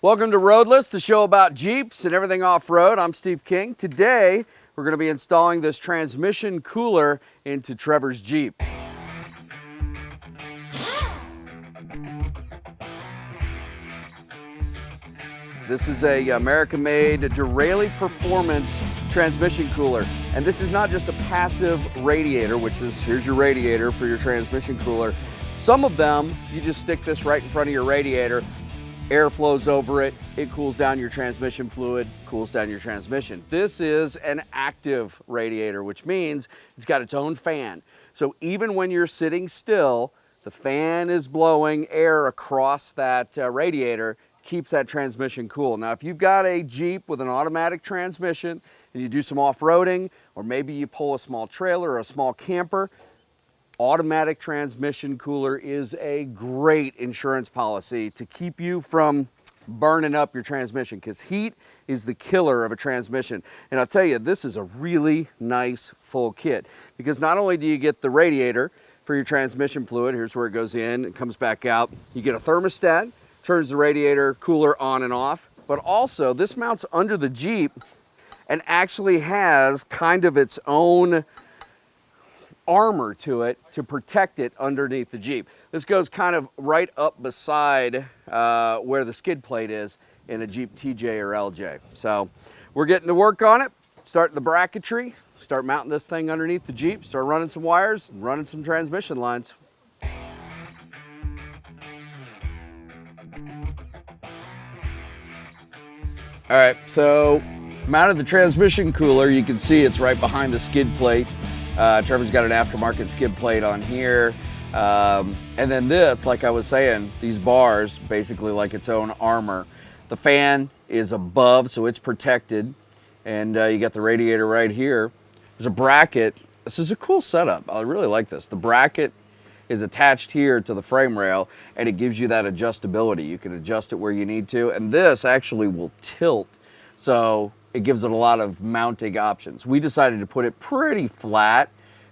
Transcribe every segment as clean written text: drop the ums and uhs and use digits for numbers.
Welcome to Roadless, the show about Jeeps and everything off-road. I'm Steve King. Today, we're going to be installing this transmission cooler into Trevor's Jeep. This is a American-made DERALE Performance transmission cooler. And this is not just a passive radiator, which is, here's your radiator for your transmission cooler. Some of them, you just stick this right in front of your radiator, air flows over it, it cools down your transmission fluid, cools down your transmission. This is an active radiator, which means it's got its own fan. So even when you're sitting still, the fan is blowing air across that radiator, keeps that transmission cool. Now, if you've got a Jeep with an automatic transmission and you do some off-roading, or maybe you pull a small trailer or a small camper, automatic transmission cooler is a great insurance policy to keep you from burning up your transmission, because heat is the killer of a transmission. And I'll tell you, this is a really nice full kit, because not only do you get the radiator for your transmission fluid, here's where it goes in, it comes back out, you get a thermostat, turns the radiator cooler on and off, but also this mounts under the Jeep and actually has kind of its own armor to it to protect it underneath the Jeep. This goes kind of right up beside where the skid plate is in a Jeep TJ or LJ. So we're getting to work on it, starting the bracketry, start mounting this thing underneath the Jeep, start running some wires, and running some transmission lines. All right, so mounted the transmission cooler. You can see it's right behind the skid plate. Trevor's got an aftermarket skid plate on here. And then this, like I was saying, these bars, basically like its own armor. The fan is above, so it's protected. And you got the radiator right here. There's a bracket. This is a cool setup. I really like this. The bracket is attached here to the frame rail, and it gives you that adjustability. You can adjust it where you need to. And this actually will tilt, so it gives it a lot of mounting options. We decided to put it pretty flat,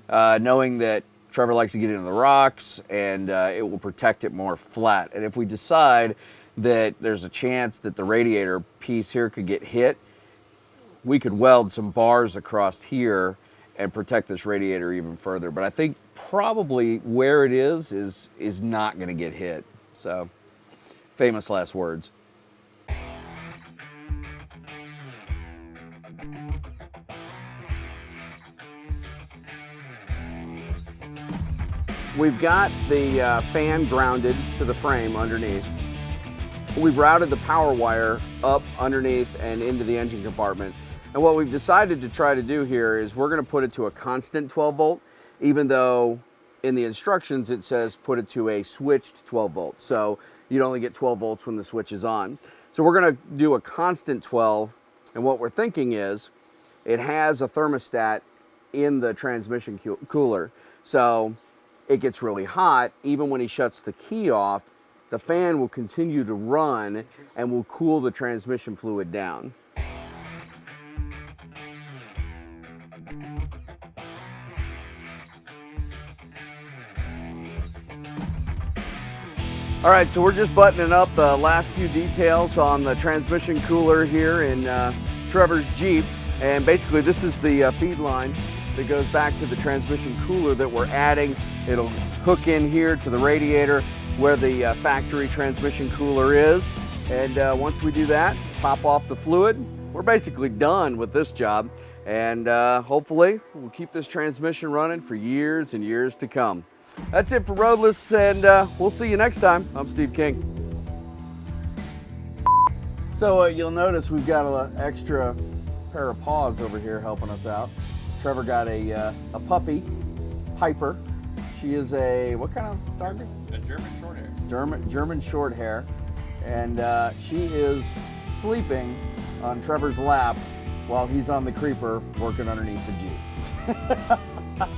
knowing that Trevor likes to get into the rocks, and it will protect it more flat. And if we decide that there's a chance that the radiator piece here could get hit, we could weld some bars across here and protect this radiator even further. But I think probably where it is not gonna get hit. So, famous last words. We've got the fan grounded to the frame underneath. We've routed the power wire up underneath and into the engine compartment. And what we've decided to try to do here is we're going to put it to a constant 12 volt, even though in the instructions it says put it to a switched 12 volt. So you'd only get 12 volts when the switch is on. So we're going to do a constant 12. And what we're thinking is it has a thermostat in the transmission cooler. So it gets really hot. Even when he shuts the key off, the fan will continue to run and will cool the transmission fluid down. All right, so we're just buttoning up the last few details on the transmission cooler here in Trevor's Jeep. And basically this is the feed line that goes back to the transmission cooler that we're adding. It'll hook in here to the radiator where the factory transmission cooler is. And once we do that, top off the fluid, we're basically done with this job. And hopefully we'll keep this transmission running for years and years to come. That's it for Roadless, and we'll see you next time. I'm Steve King. So you'll notice we've got an extra pair of paws over here helping us out. Trevor got a puppy, Piper. She is a, what kind of dog? A German short hair. German short hair. And she is sleeping on Trevor's lap while he's on the creeper working underneath the Jeep.